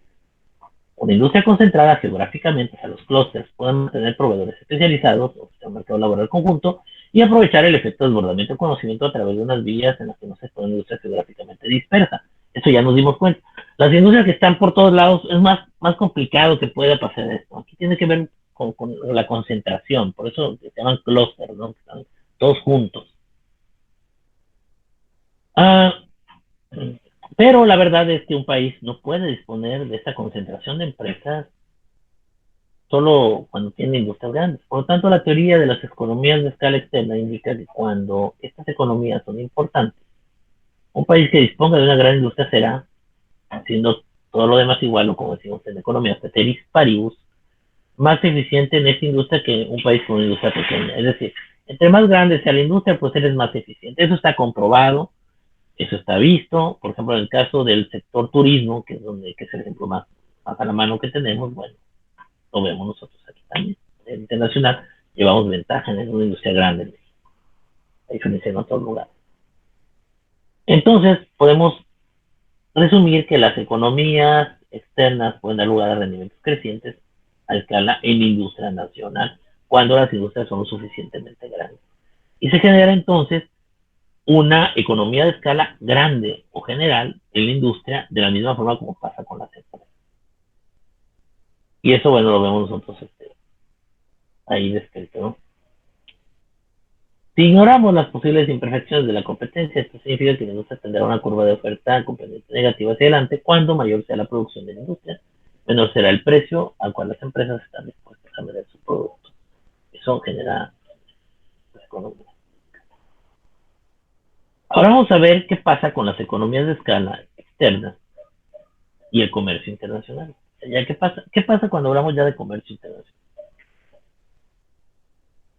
Una industria concentrada geográficamente a los clústeres puede mantener proveedores especializados, ofrecer un mercado laboral conjunto y aprovechar el efecto de desbordamiento de conocimiento a través de unas vías en las que no se puede una industria geográficamente dispersa. Eso ya nos dimos cuenta. Las industrias que están por todos lados es más complicado que pueda pasar esto. Aquí tiene que ver con la concentración, por eso se llaman clústeres, ¿no? Están todos juntos. Ah, pero la verdad es que un país no puede disponer de esta concentración de empresas solo cuando tiene industrias grandes. Por lo tanto, la teoría de las economías de escala externa indica que cuando estas economías son importantes, un país que disponga de una gran industria será, haciendo todo lo demás igual, o como decimos en economía, ceteris paribus, más eficiente en esta industria que un país con una industria pequeña. Es decir, entre más grande sea la industria, pues eres más eficiente. Eso está comprobado, eso está visto. Por ejemplo, en el caso del sector turismo, que es el ejemplo más a la mano que tenemos, bueno, lo vemos nosotros aquí también. En internacional llevamos ventaja en una industria grande, a diferencia en otros lugares. Entonces, podemos resumir que las economías externas pueden dar lugar a rendimientos crecientes a escala en la industria nacional, cuando las industrias son lo suficientemente grandes. Y se genera entonces una economía de escala grande o general en la industria, de la misma forma como pasa con las empresas. Y eso, bueno, lo vemos nosotros ahí descrito, ¿no? Si ignoramos las posibles imperfecciones de la competencia, esto significa que la industria tendrá una curva de oferta completamente negativa hacia adelante. Cuando mayor sea la producción de la industria, menor será el precio al cual las empresas están dispuestas a vender su producto. Eso genera economía. Ahora vamos a ver qué pasa con las economías de escala externas y el comercio internacional. ¿Qué pasa cuando hablamos ya de comercio internacional?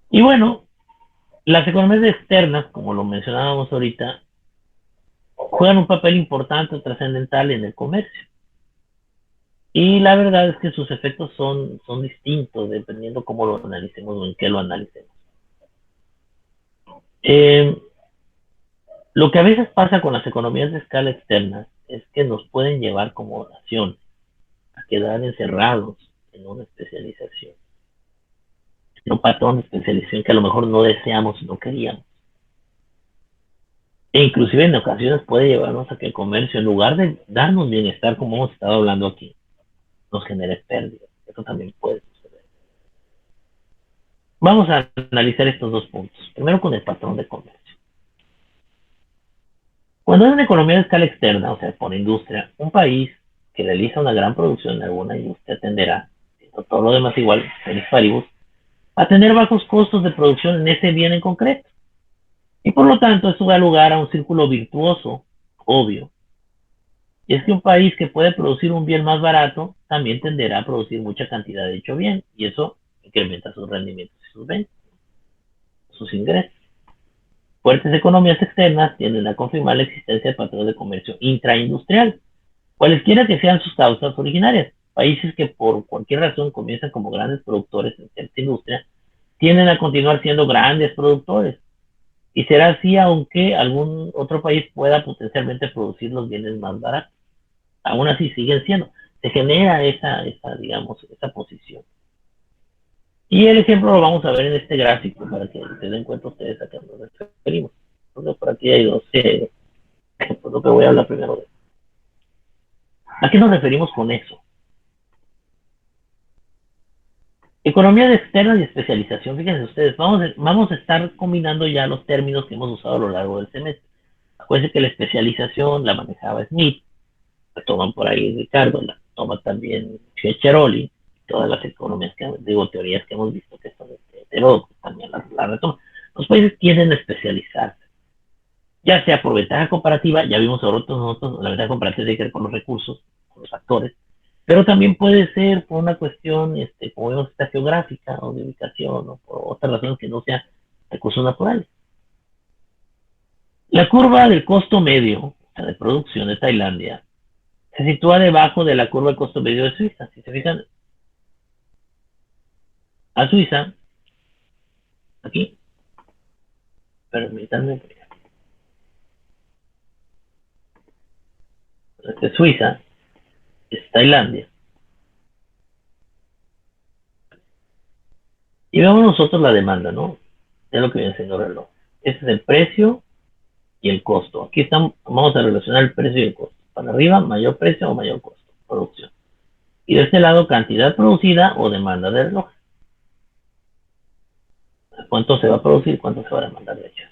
Y bueno, las economías externas, como lo mencionábamos ahorita, juegan un papel importante o trascendental en el comercio. Y la verdad es que sus efectos son distintos dependiendo cómo lo analicemos o en qué lo analicemos. Eh, lo que a veces pasa con las economías de escala externas es que nos pueden llevar como nación a quedar encerrados en una especialización, en un patrón de especialización que a lo mejor no deseamos y no queríamos. E inclusive en ocasiones puede llevarnos a que el comercio, en lugar de darnos bienestar, como hemos estado hablando aquí, nos genere pérdidas. Eso también puede suceder. Vamos a analizar estos dos puntos. Primero con el patrón de comercio. Cuando es una economía de escala externa, o sea, por industria, un país que realiza una gran producción en alguna industria tenderá, siendo todo lo demás igual, ceteris paribus, a tener bajos costos de producción en ese bien en concreto. Y por lo tanto, esto da lugar a un círculo virtuoso, obvio. Y es que un país que puede producir un bien más barato también tenderá a producir mucha cantidad de dicho bien, y eso incrementa sus rendimientos y sus ventas, sus ingresos. Fuertes economías externas tienden a confirmar la existencia de patrones de comercio intraindustrial, cualesquiera que sean sus causas originarias. Países que por cualquier razón comienzan como grandes productores en cierta industria tienden a continuar siendo grandes productores. Y será así aunque algún otro país pueda potencialmente producir los bienes más baratos. Aún así siguen siendo. Se genera digamos, esa posición. Y el ejemplo lo vamos a ver en este gráfico para que se den cuenta ustedes a qué nos referimos. Entonces, por aquí hay dos, por lo que voy a hablar primero de. ¿A qué nos referimos con eso? Economía de externa y especialización. Fíjense ustedes, vamos a estar combinando ya los términos que hemos usado a lo largo del semestre. Acuérdense que la especialización la manejaba Smith, la toman por ahí Ricardo, la toma también Schiaparelli, todas las economías teorías que hemos visto que son heteródoxas también la retoman. Los países tienden a especializarse, ya sea por ventaja comparativa, ya vimos sobre nosotros, la ventaja comparativa tiene que ver con los recursos, con los factores, pero también puede ser por una cuestión, como vemos, esta geográfica o de ubicación o por otras razones que no sean recursos naturales. La curva del costo medio, o sea, de producción de Tailandia, se sitúa debajo de la curva del costo medio de Suiza. Si se fijan, a Suiza, aquí, permítanme, Este es Suiza, es Tailandia. Y vemos nosotros la demanda, ¿no? Es lo que viene siendo el reloj. Ese es el precio y el costo. Aquí estamos, vamos a relacionar el precio y el costo. Para arriba, mayor precio o mayor costo, producción. Y de este lado, cantidad producida o demanda de reloj. ¿Cuánto se va a producir? ¿Cuánto se va a demandar de hechos?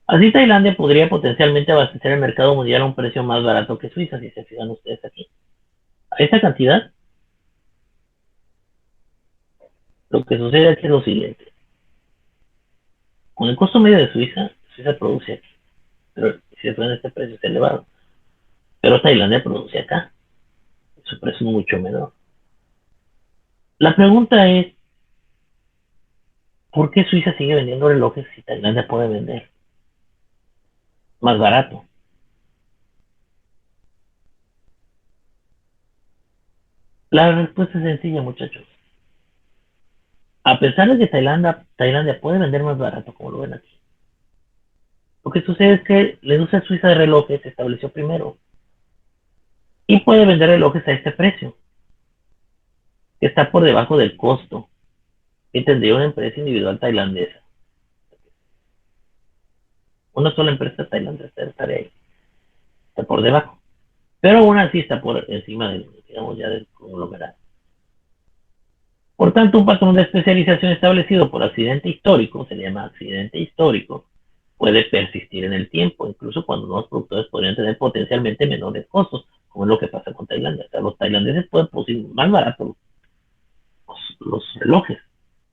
Así Tailandia podría potencialmente abastecer el mercado mundial a un precio más barato que Suiza, si se fijan ustedes aquí. A esta cantidad, lo que sucede aquí es lo siguiente. Con el costo medio de Suiza, Suiza produce aquí. Pero si se fijan, este precio es elevado. Pero Tailandia produce acá. Su precio es mucho menor. La pregunta es, ¿por qué Suiza sigue vendiendo relojes si Tailandia puede vender más barato? La respuesta es sencilla, muchachos. A pesar de que Tailandia puede vender más barato, como lo ven aquí, lo que sucede es que la industria suiza de relojes se estableció primero y puede vender relojes a este precio, que está por debajo del costo que tendría una empresa individual tailandesa. Una sola empresa tailandesa estaría ahí, está por debajo, pero aún así está por encima del, digamos, ya del conglomerado. Por tanto, un patrón de especialización establecido por accidente histórico, se le llama accidente histórico, puede persistir en el tiempo, incluso cuando nuevos productores podrían tener potencialmente menores costos, como es lo que pasa con Tailandia. O sea, los tailandeses pueden producir más baratos los relojes,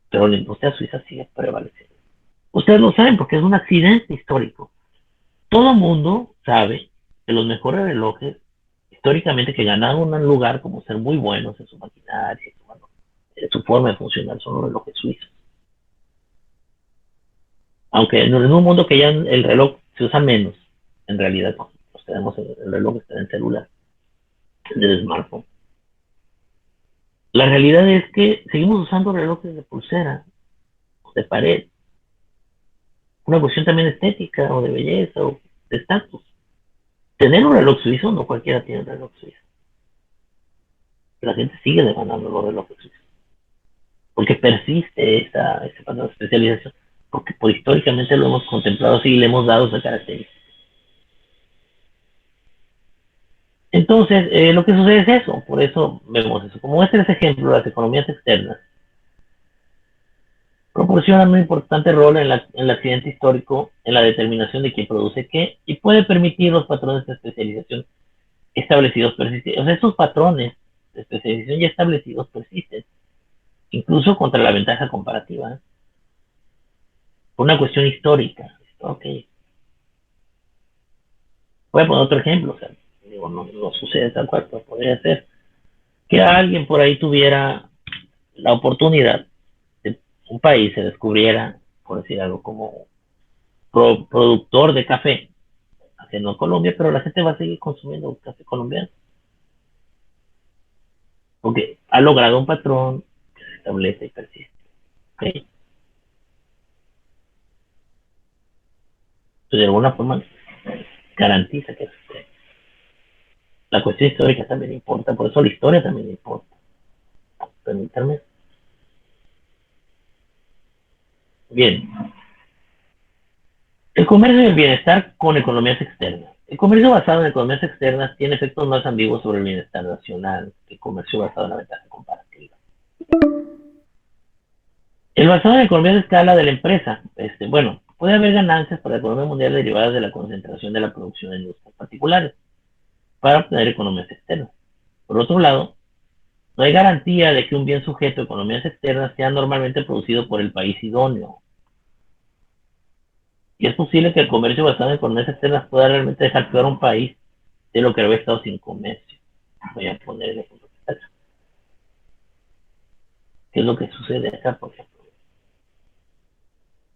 pero la industria suiza sigue prevaleciendo. Ustedes lo saben porque es un accidente histórico. Todo el mundo sabe que los mejores relojes, históricamente, que ganaron un lugar como ser muy buenos en su maquinaria, en su forma de funcionar, son los relojes suizos. Aunque en un mundo que ya el reloj se usa menos, en realidad pues tenemos el reloj que está en el celular, del smartphone. La realidad es que seguimos usando relojes de pulsera, de pared, una cuestión también estética o de belleza o de estatus. Tener un reloj suizo, no cualquiera tiene un reloj suizo. La gente sigue demandando los relojes suizos, porque persiste esa patrón de especialización, porque pues, históricamente lo hemos contemplado así y le hemos dado esa característica. Entonces, lo que sucede es eso, por eso vemos eso. Como este es ejemplo, las economías externas proporcionan un importante rol en el accidente histórico, en la determinación de quién produce qué, y puede permitir los patrones de especialización establecidos persisten. O sea, estos patrones de especialización ya establecidos persisten, incluso contra la ventaja comparativa, ¿eh? Por una cuestión histórica. Ok. Voy a poner otro ejemplo, o sea, digo, no sucede tal cual, pero podría ser que alguien por ahí tuviera la oportunidad de un país se descubriera, por decir algo, como productor de café, ajeno a Colombia, pero la gente va a seguir consumiendo café colombiano, porque ha logrado un patrón que se establece y persiste. ¿Okay? Entonces, de alguna forma, garantiza que sucede. La cuestión histórica también importa, por eso la historia también importa. Permítanme. Bien. El comercio y el bienestar con economías externas. El comercio basado en economías externas tiene efectos más ambiguos sobre el bienestar nacional que el comercio basado en la ventaja comparativa. El basado en economías de escala de la empresa. Bueno, puede haber ganancias para la economía mundial derivadas de la concentración de la producción en industrias particulares para obtener economías externas. Por otro lado, no hay garantía de que un bien sujeto a economías externas sea normalmente producido por el país idóneo. Y es posible que el comercio basado en economías externas pueda realmente dejar peor a un país de lo que habría estado sin comercio. Voy a poner el ejemplo que está. ¿Qué es lo que sucede acá, por ejemplo?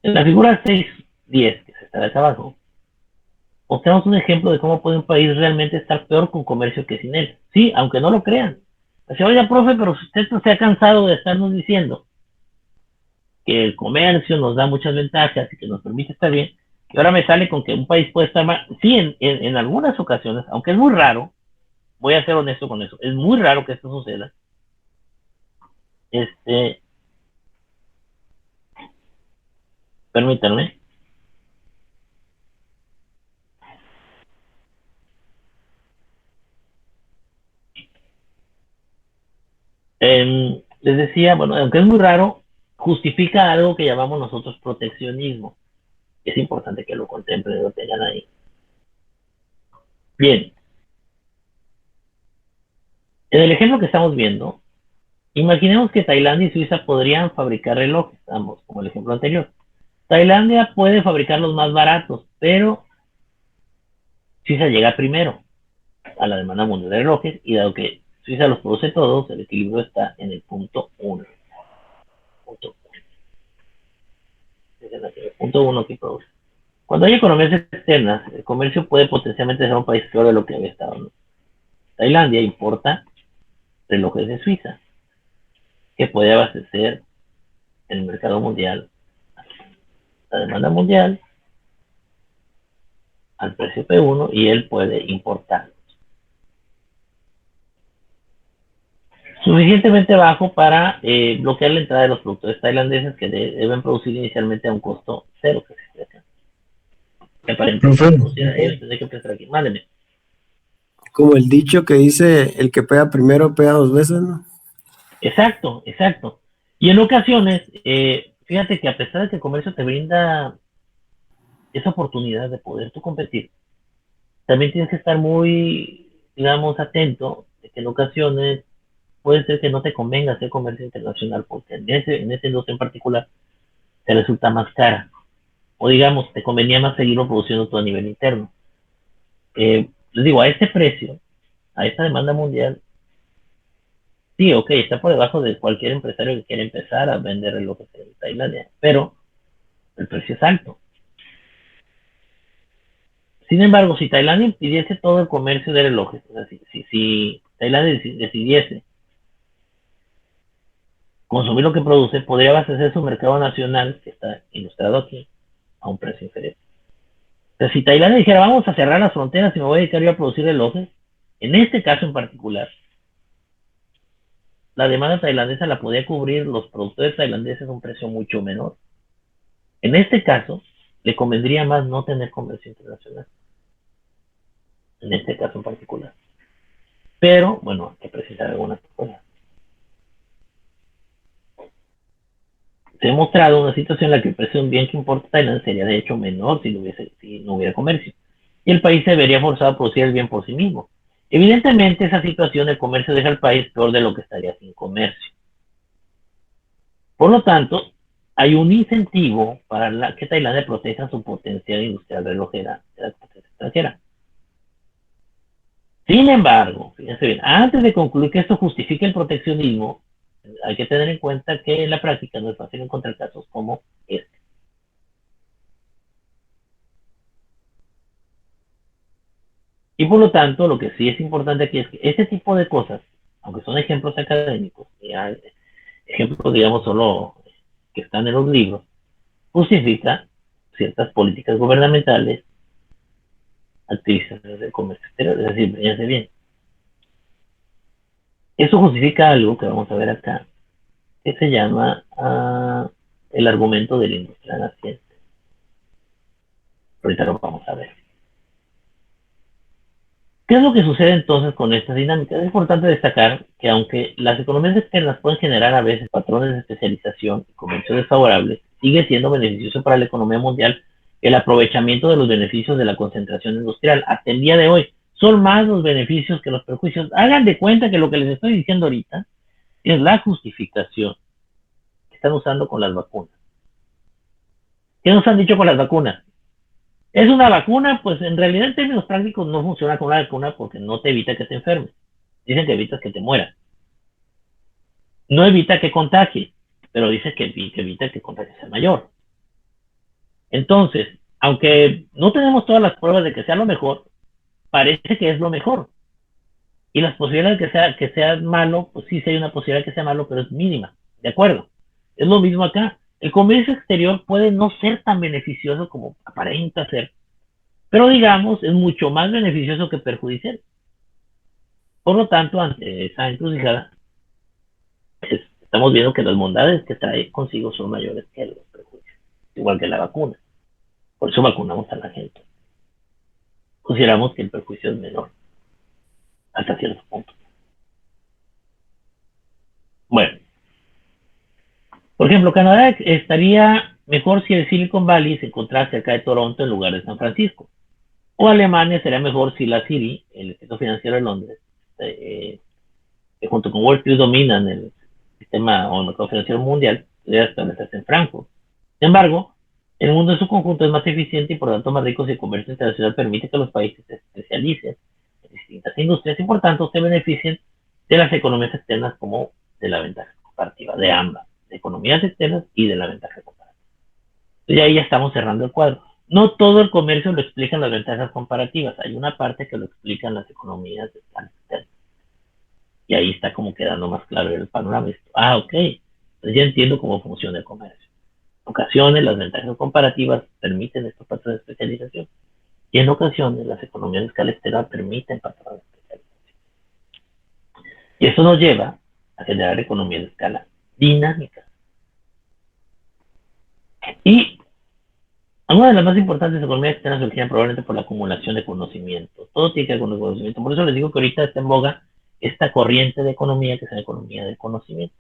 En la figura 6.10, que se está de acá abajo, mostramos un ejemplo de cómo puede un país realmente estar peor con comercio que sin él. Sí, aunque no lo crean. Así, oiga, profe, pero usted no se ha cansado de estarnos diciendo que el comercio nos da muchas ventajas y que nos permite estar bien. Y ahora me sale con que un país puede estar mal. Sí, en algunas ocasiones, aunque es muy raro, voy a ser honesto con eso, es muy raro que esto suceda. Permítanme. Les decía, bueno, aunque es muy raro, justifica algo que llamamos nosotros proteccionismo. Es importante que lo contemplen y lo tengan ahí. Bien, en el ejemplo que estamos viendo, imaginemos que Tailandia y Suiza podrían fabricar relojes, ambos, como el ejemplo anterior. Tailandia puede fabricar los más baratos, pero Suiza llega primero a la demanda mundial de relojes, y dado que Suiza los produce todos, el equilibrio está en el punto 1. Punto 1 que produce. Cuando hay economías externas, el comercio puede potencialmente ser un país peor de lo que había estado, ¿no? Tailandia importa relojes de Suiza, que puede abastecer el mercado mundial, la demanda mundial, al precio P1, y él puede importar suficientemente bajo para bloquear la entrada de los productores tailandeses, que deben producir inicialmente a un costo cero, que se acá. Que aparentemente ellos tendrán que pensar aquí. Mándeme. Como el dicho que dice, el que pega primero pega dos veces, ¿no? Exacto, exacto. Y en ocasiones, fíjate que a pesar de que el comercio te brinda esa oportunidad de poder tú competir, también tienes que estar muy, digamos, atento de que en ocasiones puede ser que no te convenga hacer comercio internacional, porque en ese industria en particular te resulta más cara. O digamos, te convenía más seguirlo produciendo todo a nivel interno. Les digo, a este precio, a esta demanda mundial, sí, ok, está por debajo de cualquier empresario que quiera empezar a vender relojes en Tailandia, pero el precio es alto. Sin embargo, si Tailandia impidiese todo el comercio de relojes, o sea, si Tailandia decidiese consumir lo que produce, podría abastecer su mercado nacional, que está ilustrado aquí, a un precio inferior. O sea, si Tailandia dijera, vamos a cerrar las fronteras y me voy a dedicar yo a producir relojes, en este caso en particular, la demanda tailandesa la podía cubrir los productores tailandeses a un precio mucho menor. En este caso, le convendría más no tener comercio internacional. En este caso en particular. Pero, bueno, hay que precisar algunas cosas. Se ha mostrado una situación en la que el precio de un bien que importa Tailandia sería de hecho menor si no hubiera comercio. Y el país se vería forzado a producir el bien por sí mismo. Evidentemente, esa situación del comercio deja al país peor de lo que estaría sin comercio. Por lo tanto, hay un incentivo para que Tailandia proteja su potencial industrial relojera de la potencia extranjera. Sin embargo, fíjense bien, antes de concluir que esto justifique el proteccionismo, hay que tener en cuenta que en la práctica no es fácil encontrar casos como este. Y por lo tanto, lo que sí es importante aquí es que este tipo de cosas, aunque son ejemplos académicos, ejemplos, digamos, solo que están en los libros, justifica ciertas políticas gubernamentales activistas del comercio exterior. Es decir, fíjense bien. Eso justifica algo que vamos a ver acá, que se llama el argumento de la industria naciente. Ahorita lo vamos a ver. ¿Qué es lo que sucede entonces con estas dinámicas? Es importante destacar que aunque las economías externas pueden generar a veces patrones de especialización y comercio desfavorables, sigue siendo beneficioso para la economía mundial el aprovechamiento de los beneficios de la concentración industrial. Hasta el día de hoy son más los beneficios que los perjuicios. Hagan de cuenta que lo que les estoy diciendo ahorita es la justificación que están usando con las vacunas. ¿Qué nos han dicho con las vacunas? ¿Es una vacuna? Pues en realidad en términos prácticos no funciona con una vacuna porque no te evita que te enfermes. Dicen que evitas que te mueras. No evita que contagie, pero dice que evita que el contagio sea mayor. Entonces, aunque no tenemos todas las pruebas de que sea lo mejor, parece que es lo mejor. Y las posibilidades de que sea malo, pues sí hay una posibilidad de que sea malo, pero es mínima. ¿De acuerdo? Es lo mismo acá. El comercio exterior puede no ser tan beneficioso como aparenta ser, pero digamos es mucho más beneficioso que perjudicial. Por lo tanto, ante esa encrucijada, estamos viendo que las bondades que trae consigo son mayores que los perjuicios, igual que la vacuna. Por eso vacunamos a la gente. Consideramos que el perjuicio es menor, hasta cierto punto. Bueno, por ejemplo, Canadá estaría mejor si el Silicon Valley se encontrara cerca de Toronto en lugar de San Francisco. O Alemania sería mejor si la City, el Instituto Financiero de Londres, que junto con Wall Street dominan el sistema o el mercado financiero mundial, pudiera establecerse en Frankfurt. Sin embargo, el mundo en su conjunto es más eficiente y por lo tanto más rico si el comercio internacional permite que los países se especialicen en distintas industrias y por tanto se beneficien de las economías externas como de la ventaja comparativa de ambas, de economías externas y de la ventaja comparativa. Y ahí ya estamos cerrando el cuadro. No todo el comercio lo explican las ventajas comparativas, hay una parte que lo explican las economías externas. Y ahí está como quedando más claro el panorama. Ok, entonces ya entiendo cómo funciona el comercio. En ocasiones las ventajas comparativas permiten estos patrones de especialización y en ocasiones las economías de escala externa permiten patrones de especialización. Y eso nos lleva a generar economías de escala dinámicas. Y algunas de las más importantes economías externas surgían probablemente por la acumulación de conocimiento. Todo tiene que ver con el conocimiento. Por eso les digo que ahorita está en boga esta corriente de economía que es la economía del conocimiento.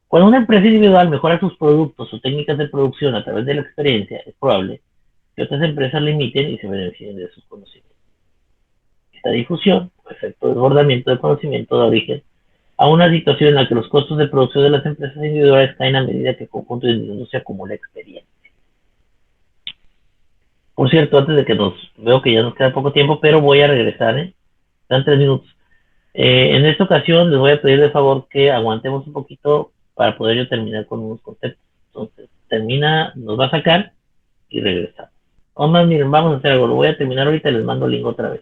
Cuando una empresa individual mejora sus productos o técnicas de producción a través de la experiencia, es probable que otras empresas la imiten y se beneficien de sus conocimientos. Esta difusión, o efecto de desbordamiento de conocimiento, da origen a una situación en la que los costos de producción de las empresas individuales caen a medida que el conjunto de individuos se acumula experiencia. Por cierto, antes de que veo que ya nos queda poco tiempo, pero voy a regresar, dan 3 minutos. En esta ocasión les voy a pedir de favor que aguantemos un poquito para poder yo terminar con unos conceptos. Entonces, nos va a sacar y regresamos. Miren, vamos a hacer algo, lo voy a terminar ahorita y les mando el link otra vez.